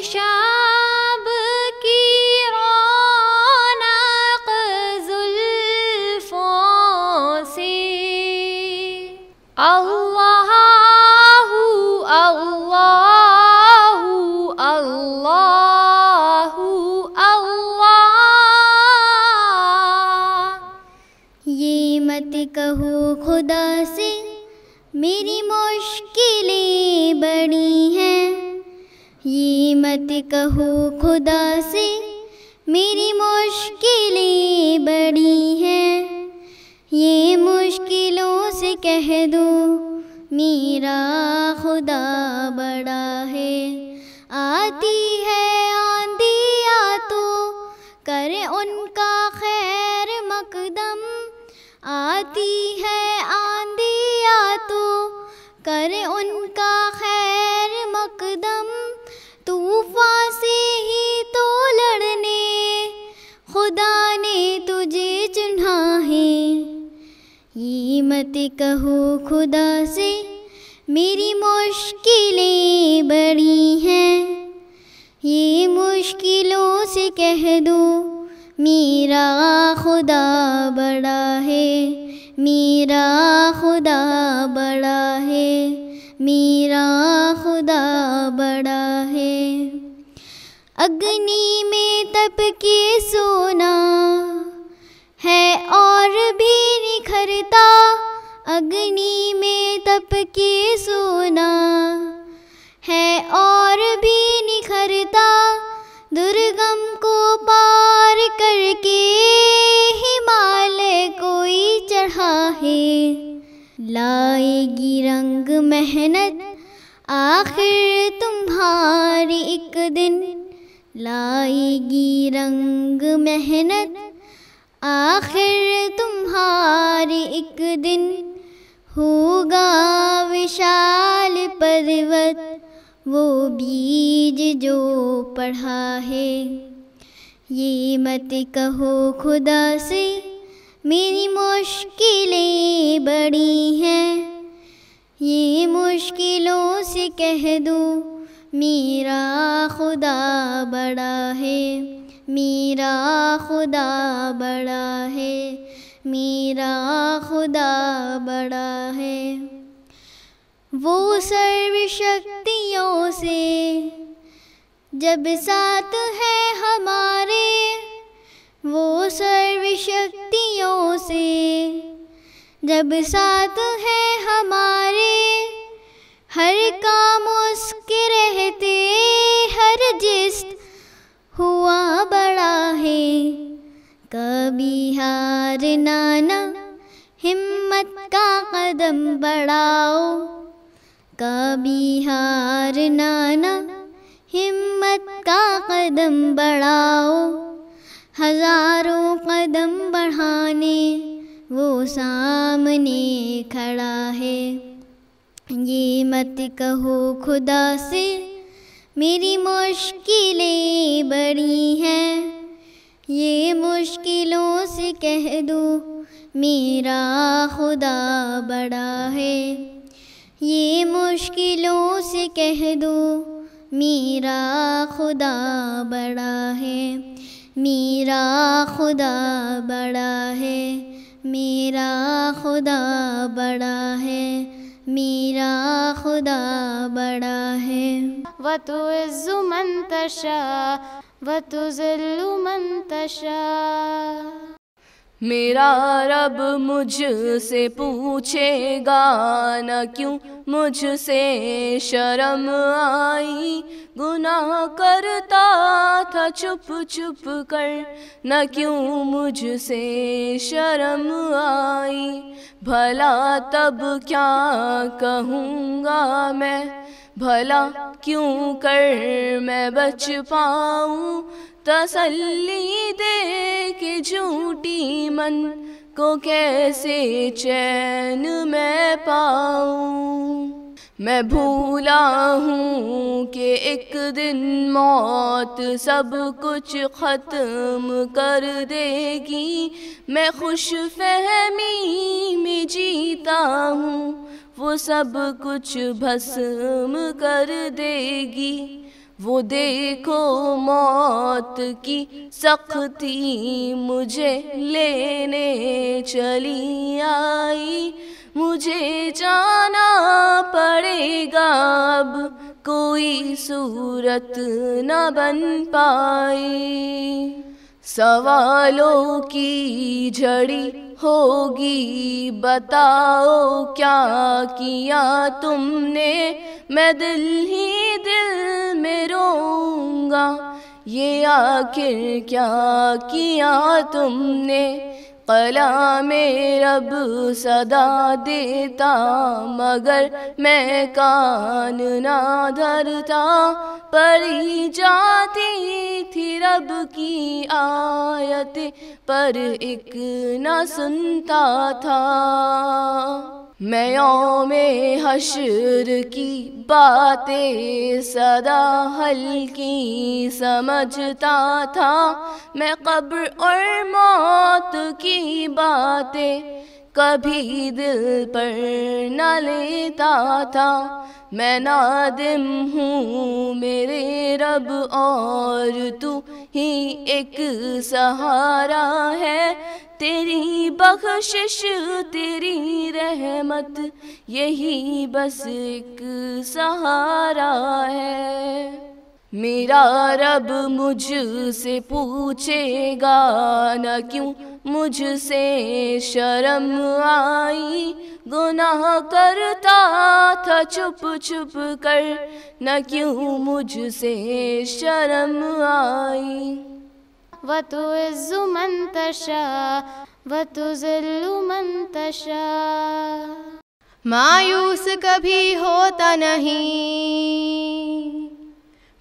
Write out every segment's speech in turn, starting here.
شب کی رونق زلفوں سے اللہ اللہ اللہ اللہ۔ یہ مت کہو خدا سے میری مشکلیں بڑی ہیں، یہ مت کہو خدا سے میری مشکلیں بڑی ہیں، یہ مشکلوں سے کہہ دو میرا خدا بڑا ہے۔ آتی ہے آندھیا تو کرے ان کا خیر مقدم، آتی ہے آندھیا تو کرے ان کا خیر مقدم، طوفان سے ہی تو لڑنے خدا نے تجھے چنا ہے۔ یہ مت کہو خدا سے میری مشکلیں بڑی ہیں، یہ مشکلوں سے کہہ دو میرا خدا بڑا ہے، میرا خدا بڑا ہے، میرا خدا بڑا ہے۔ اگنی میں تپ کے سونا ہے اور بھی نکھرتا، اگنی میں تپ کے سونا ہے اور بھی نکھرتا، درگم کو پار کر کے ہمالیہ کوئی چڑھا ہے۔ لائے گی رنگ محنت آخر تمہاری ایک دن، لائے گی رنگ محنت آخر تمہاری ایک دن، ہوگا وشال پروت وہ بیج جو پڑھا ہے۔ یہ مت کہو خدا سے میری مشکلیں بڑی ہیں، یہ مشکلوں سے کہہ دو میرا خدا بڑا ہے، میرا خدا بڑا ہے، میرا خدا بڑا ہے۔ وہ سرو شکتیوں سے جب ساتھ ہے ہمارے، وہ سرو شکتیوں سے جب ساتھ ہے ہمارے، ہر کام اس کے رہتے ہر جست ہوا بڑا ہے۔ کبھی ہارنا نہ ہمت کا قدم بڑھاؤ، کبھی ہارنا نہ ہمت کا قدم بڑھاؤ، ہزاروں قدم بڑھانے وہ سامنے کھڑا ہے۔ یہ مت کہو خدا سے میری مشکلیں بڑی ہیں، یہ مشکلوں سے کہہ دو میرا خدا بڑا ہے، یہ مشکلوں سے کہہ دو میرا خدا بڑا ہے، میرا خدا بڑا ہے، میرا خدا بڑا ہے، میرا خدا بڑا ہے۔ وَتُعِزُّ مَن تَشَاءُ وَتُذِلُّ مَن تَشَاءُ۔ میرا رب مجھ سے پوچھے گا نہ کیوں مجھ سے شرم آئی، گناہ کرتا تھا چھپ چھپ کر نہ کیوں مجھ سے شرم آئی، بھلا تب کیا کہوں گا میں، بھلا کیوں کر میں بچ پاؤں، تسلی دے کے جھوٹی من کو کیسے چین میں پاؤں۔ میں بھولا ہوں کہ ایک دن موت سب کچھ ختم کر دے گی، میں خوش فہمی میں جیتا ہوں وہ سب کچھ بھسم کر دے گی، وہ دیکھو موت کی سختی مجھے لینے چلی آئی، مجھے جانا پڑے گا اب کوئی صورت نہ بن پائی، سوالوں کی جھڑی ہوگی بتاؤ کیا کیا تم نے، میں دل ہی دل میں روؤں گا یہ آخر کیا کیا تم نے، کلام رب صدا دیتا مگر میں کان نہ دھرتا، پڑھی جاتی تھی رب کی آیت پر ایک نہ سنتا تھا، میں یوم حشر کی باتیں سدا ہلکی سمجھتا تھا، میں قبر اور موت کی باتیں کبھی دل پر نہ لیتا تھا، میں نادم ہوں میرے رب اور تو ہی ایک سہارا ہے، تیری بخشش تیری رحمت یہی بس ایک سہارا ہے، میرا رب مجھ سے پوچھے گا نہ کیوں مجھ سے شرم آئی، گناہ کرتا تھا چھپ چھپ کر نہ کیوں مجھ سے شرم آئی، وَتُعِزُّ مَن تَشَاءُ وَتُذِلُّ مَن تَشَاءُ۔ مایوس کبھی ہوتا نہیں،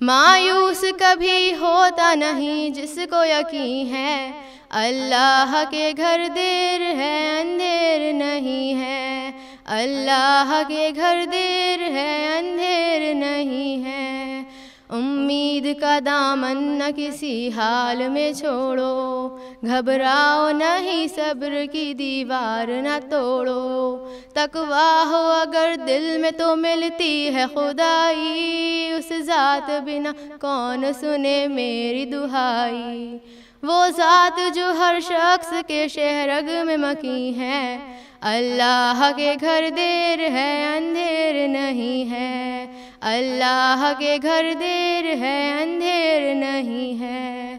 مایوس کبھی ہوتا نہیں جس کو یقین ہے اللہ کے گھر دیر ہے اندھیر نہیں ہے، اللہ کے گھر دیر ہے اندھیر نہیں ہے، امید کا دامن نہ کسی حال میں چھوڑو، گھبراؤ نہیں صبر کی دیوار نہ توڑو، تقویٰ ہو اگر دل میں تو ملتی ہے خدائی، اس ذات بنا کون سنے میری دہائی، وہ ذات جو ہر شخص کے شہرگ میں مکین ہے، اللہ کے گھر دیر ہے اندھیر نہیں ہے، اللہ کے گھر دیر ہے اندھیر نہیں ہے،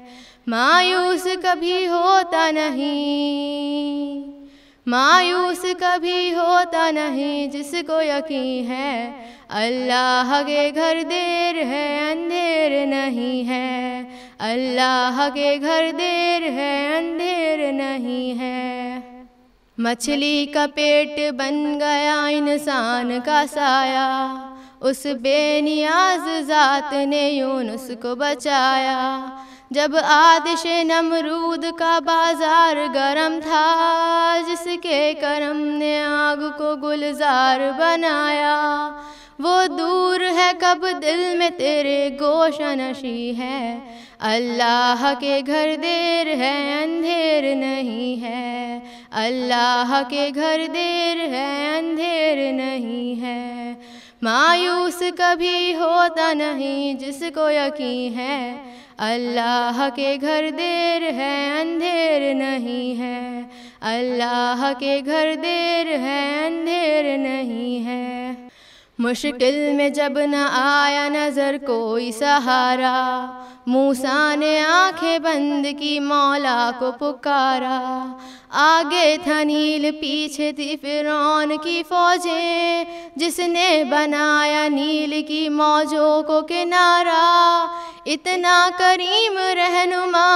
مایوس کبھی ہوتا نہیں، مایوس کبھی ہوتا نہیں جس کو یقین ہے اللہ کے گھر دیر ہے اندھیر نہیں ہے، اللہ کے گھر دیر ہے اندھیر نہیں ہے، مچھلی کا پیٹ بن گیا انسان کا سایہ، اس بے نیاز ذات نے یونس کو بچایا، جب آتش نمرود کا بازار گرم تھا، جس کے کرم نے آگ کو گلزار بنایا، وہ دور ہے کب دل میں تیرے گوشہ نشی ہے، اللہ کے گھر دیر ہے اندھیر نہیں ہے، اللہ کے گھر دیر ہے اندھیر نہیں ہے، مایوس کبھی ہوتا نہیں جس کو یقین ہے اللہ کے گھر دیر ہے اندھیر نہیں ہے، اللہ کے گھر دیر ہے اندھیر نہیں ہے، مشکل میں جب نہ آیا نظر کوئی سہارا، موسیٰ نے آنکھیں بند کی مولا کو پکارا، آگے تھا نیل پیچھے تھی فرعون کی فوجیں، جس نے بنایا نیل کی موجوں کو کنارہ، اتنا کریم رہنما،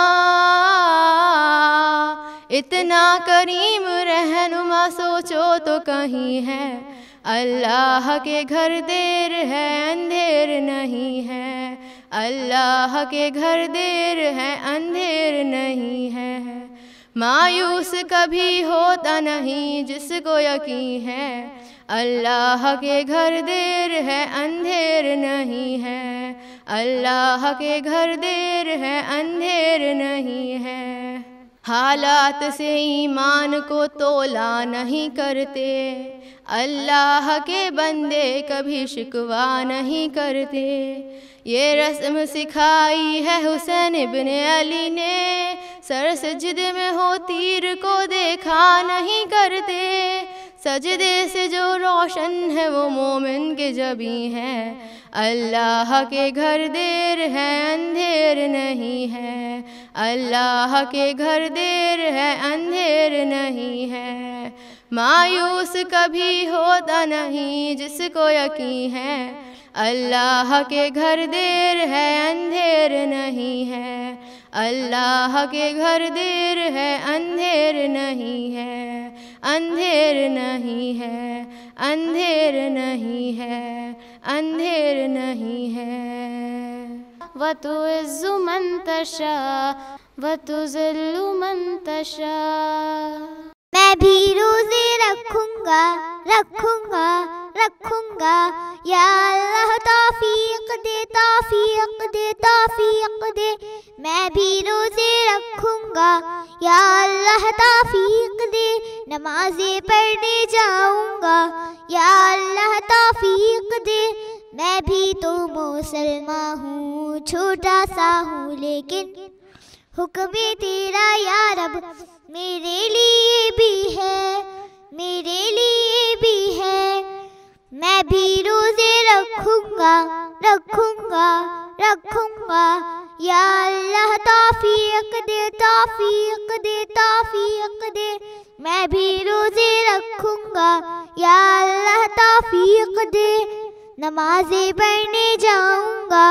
اتنا کریم رہنما سوچو تو کہیں ہے، اللہ کے گھر دیر ہے اندھیر نہیں ہے، اللہ کے گھر دیر ہے اندھیر نہیں ہے، مایوس کبھی ہوتا نہیں جس کو یقین ہے اللہ کے گھر دیر ہے اندھیر نہیں ہے، اللہ کے گھر دیر ہے اندھیر نہیں ہے، حالات سے ایمان کو تولا نہیں کرتے، اللہ کے بندے کبھی شکوہ نہیں کرتے۔ یہ رسم سکھائی ہے حسین ابن علی نے، سر سجدے میں ہو تیر کو دیکھا نہیں کرتے۔ سجدے سے جو روشن ہے وہ مومن کے جبیں ہے، اللہ کے گھر دیر ہے اندھیر نہیں ہے، اللہ کے گھر دیر ہے اندھیر نہیں ہے۔ مایوس کبھی ہوتا نہیں جس کو یقین ہے، اللہ کے گھر دیر ہے اندھیر نہیں ہے، اللہ کے گھر دیر ہے اندھیر نہیں ہے، اندھیر نہیں ہے، اندھیر نہیں ہے، اندھیر نہیں ہے۔ وَتُعِزُّ مَن تَشَاءُ وَتُذِلُّ مَن تَشَاءُ۔ میں بھی روزے رکھوں گا رکھوں گا رکھوں گا، یا اللہ توفیق دے توفیق دے توفیق دے۔ میں بھی روزے رکھوں گا، یا اللہ توفیق دے۔ نمازیں پڑھنے جاؤں گا، یا اللہ توفیق دے۔ میں بھی تو مسلمان ہوں، چھوٹا سا ہوں، لیکن حکم تیرا یا رب میرے لیے بھی ہے، میرے لیے بھی ہے۔ میں بھی روزے رکھوں گا رکھوں گا رکھوں گا، یا اللہ توفیق دے توفیق دے توفیق دے۔ میں بھی روزے رکھوں گا، یا اللہ توفیق دے۔ نمازیں پڑھنے جاؤں گا،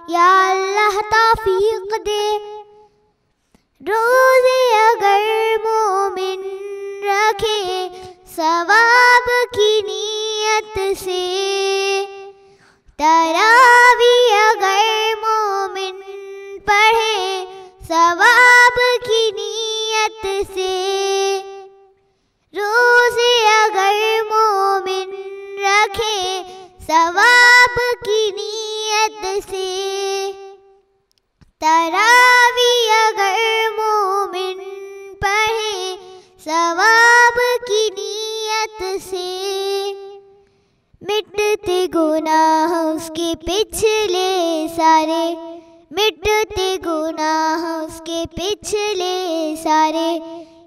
یا اللہ توفیق دے۔ روزے اگر مومن رکھے ثواب کی نیت سے، تراویح اگر مومن پڑھے ثواب کی نیت سے، روزے اگر مومن رکھے ثواب کی نیت سے، تراویح اگر مومن پڑھے ثواب کی نیت سے، مٹتے گناہ اس کے پچھلے سارے، مٹتے گناہ اس کے پچھلے سارے۔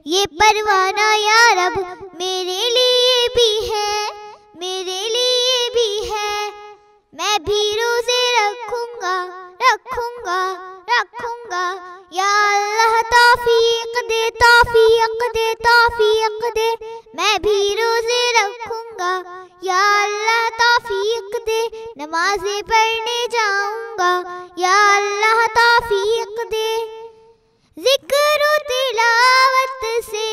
یہ پروانہ یا رب میرے لیے بھی ہے، میرے لیے بھی ہے۔ میں بھی روزے رکھوں گا رکھوں گا رکھوں گا، یا اللہ توفیق دے توفیق دے توفیق دے۔ میں بھی روزے رکھوں گا، یا اللہ توفیق دے۔ نمازیں پڑھنے جاؤں گا، یا اللہ توفیق دے۔ ذکر و تلاوت سے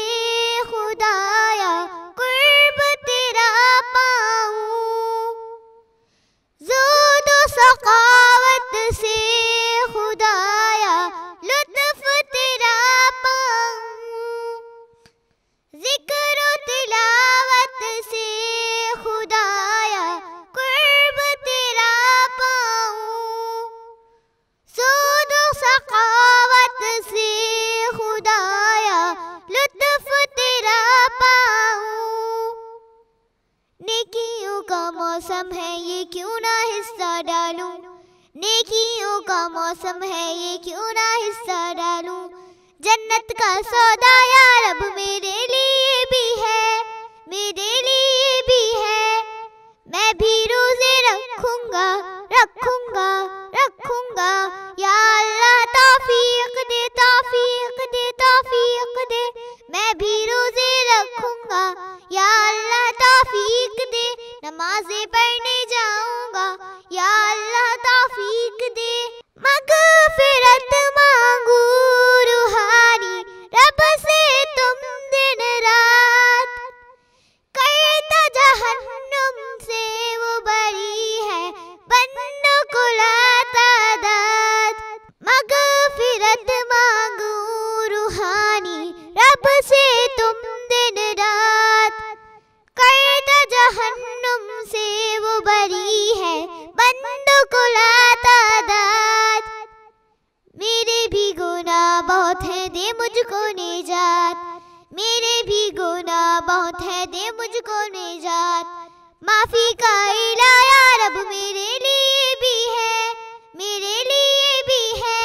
خدایا قرب تیرا پاؤں، زہد و سخاوت سے خدایا لطف تیرا پاؤں، ذکر و تلاوت سے خدایا قرب تیرا پاؤں، زہد و سخاوت سے خدایا لطف تیرا پاؤں۔ نیکیوں کا موسم ہے یہ کیوں نہ حصہ ڈالوں، نیکیوں کا موسم ہے یہ کیوں نہ حصہ ڈالوں۔ جنت کا سودا یا رب میرے لیے بھی ہے، میرے لیے بھی ہے۔ میں بھی روزے رکھوں گا رکھوں گا رکھوں گا، یا اللہ توفیق دے توفیق دے توفیق دے۔ میں بھی روزے رکھوں گا، یا اللہ توفیق دے۔ نمازیں پڑھنے جاؤں گا، یا اللہ توفیق دے۔ مغفرت مانگو روحانی رب سے تم دن رات، کرتا جہنم سے وہ بری ہے بندوں کو لا تعداد۔ مغفرت مانگو روحانی رب سے تم دن رات، کرتا جہنم سے وہ بہت ہے دے مجھ کو نجات، میرے بھی گناہ بہت ہے دے مجھ کو نجات، معافی کا الہ یا رب میرے لیے بھی ہے، میرے لیے بھی ہے،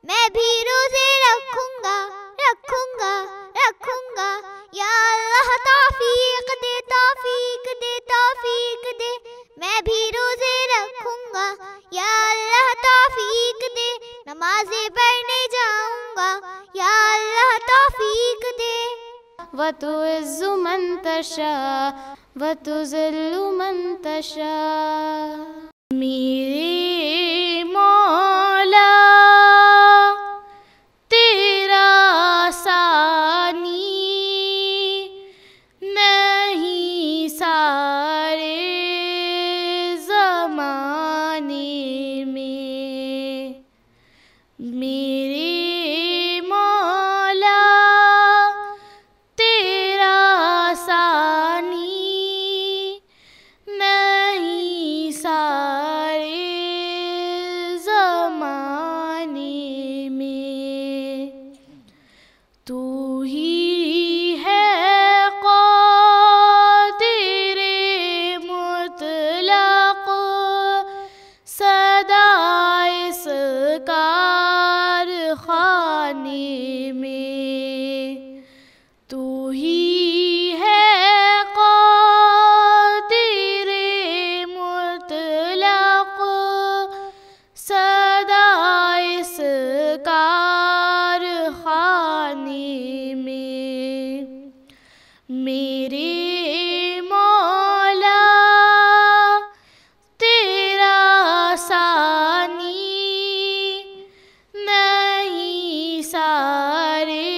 میں بھی روزے رکھوں گا رکھوں گا رکھوں گا، یا اللہ توفیق دے توفیق دے توفیق دے، میں بھی روزے رکھوں گا، یا اللہ توفیق دے، نمازیں پڑھنے جاؤں گا، یا اللہ توفیق دے۔ وتعز من تشاء وتذل من تشاء، میرے مولا تیرا ثانی نہیں سارے زمانے میں، میرے مولا تیرا ثانی نہیں سارے زمانے میں، تو ہی ہے قادر مطلق سدا اس کارخانے میں، تو ہی ہے قادر مطلق سدا اس کارخانے میں، میرے مولا تیرا ثانی نہیں سارے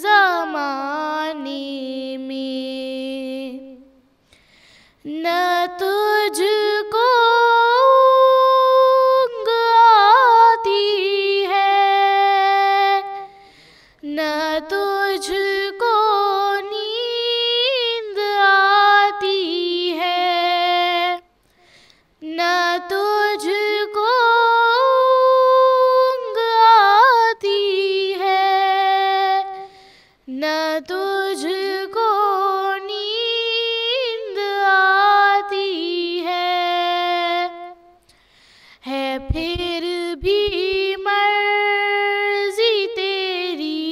زمانے میں، نہ تجھ کو اونگ آتی ہے، نہ تجھ کو نیند آتی ہے، نہ تجھ کو اونگ آتی ہے، نہ تجھ کو نیند آتی ہے پھر بھی مرضی تیری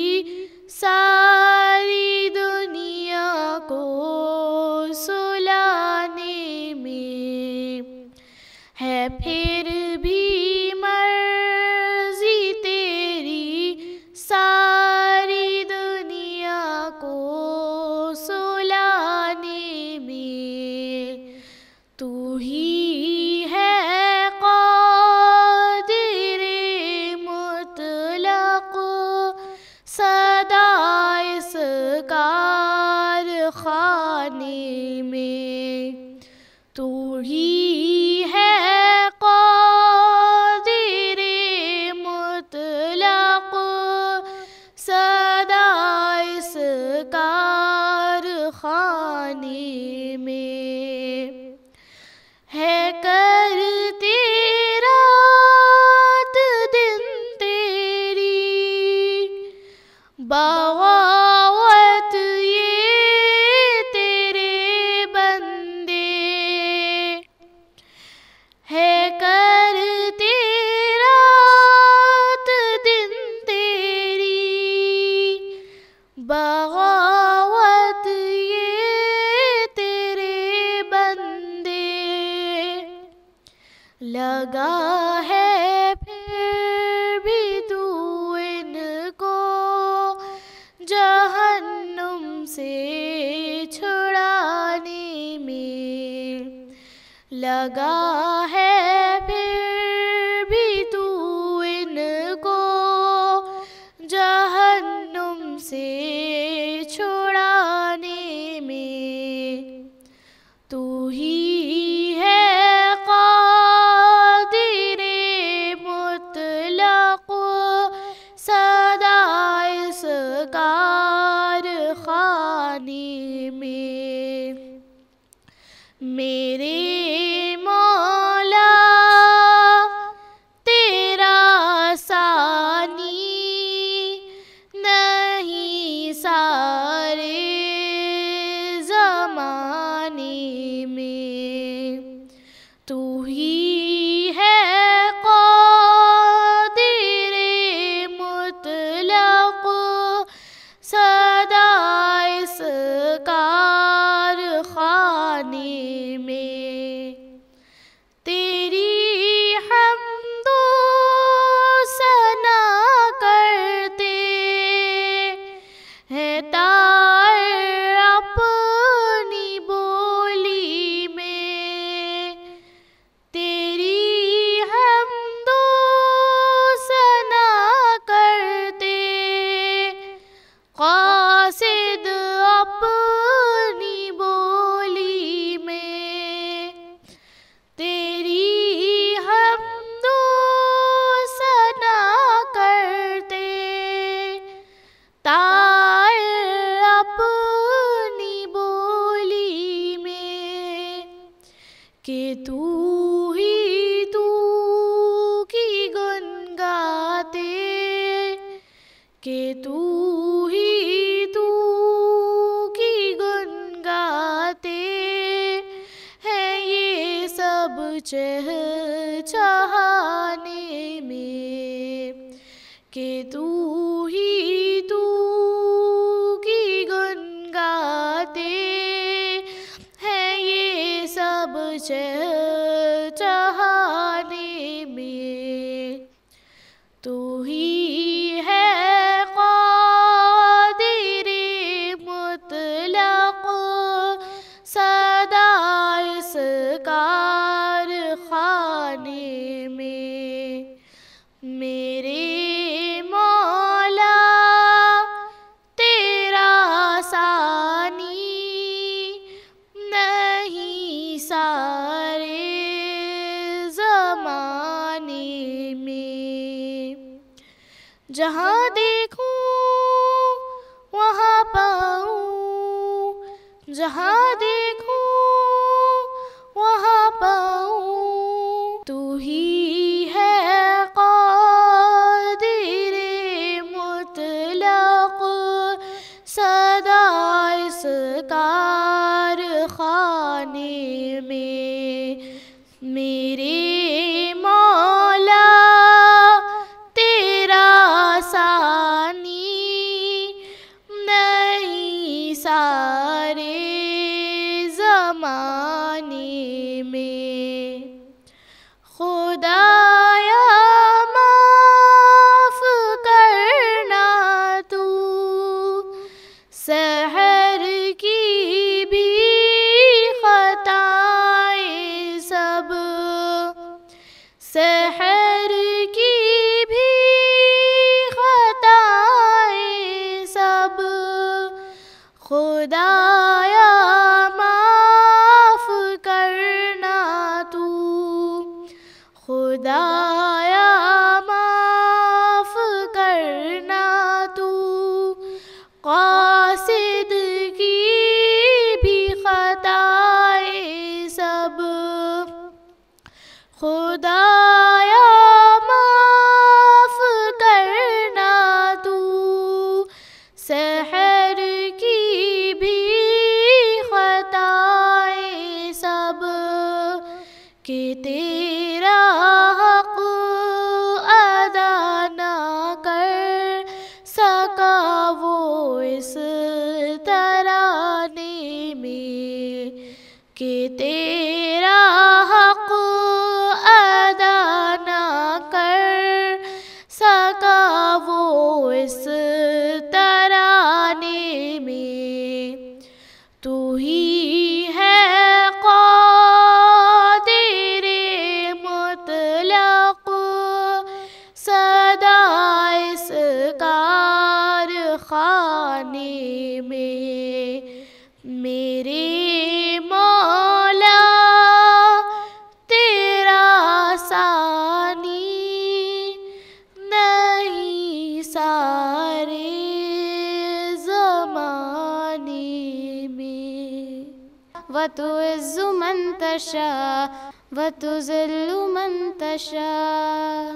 ساری دنیا کو سلانے میں، ہے پھر بھی مرضی تیری ساری دنیا کو سلانے میں، تو ہی ہے قادر مطلق سدا اس کارخانے میں، تو ہی ہے قادر مطلق سدا اس کارخانے میں، ہے کرتے رات دن تیری بغاوت یہ تیرے بندے، ہے کرتے رات دن تیری بغاوت یہ تیرے بندے، لگا ہے پھر بھی تو ان کو جہنم سے چھڑانے میں، لگا ہے پھر بھی تو ان کو جہنم سے چھڑانے میں، تو ہی ہے قادر مطلق سدا اس کارخانے میں، میرے مولا کہ تو ہی تو کی گن گاتے، کہ تو ہی تو کی گن گاتے ہیں یہ سب چہچہانے میں، کہ تو ہی تو کی گن گاتے ہیں یہ سب چہچہانے میں، تو ہی ہے قادر مطلق سدا اس کارخانے میں، میرے مولا تیرا ثانی نہیں سارے زمانے میں، جہاں دیکھوں وہاں پاؤں، جہاں دیکھوں وہاں پاؤں، تو ہی ہے قادر مطلق سدا اس کارخانے میں، میرے مولا تیرا ثانی نہیں سارے زمانے میں، خدایا معاف کرنا تو سحر کی بھی خطائیں سب، سحر کی بھی خطائیں سب، خدایا معاف کرنا تو، خدایا معاف کرنا تو قاصد کی بھی خطائیں سب، خدایا معاف کرنا تو سحر کی بھی خطائیں سب، کہ تیرا حق ادا نہ کر سکا وہ اس ترانے میں، کہ تیرا حق ادا نہ کر سکا وہ اس ترانے میں، تو ہی ہے قادر مطلق سدا اس کارخانے میں، میرے مولا تیرا ثانی نہیں سارے زمانے میں، وَتُعِزُّ مَن تَشَاءُ وَتُذِلُّ مَن تَشَاءُ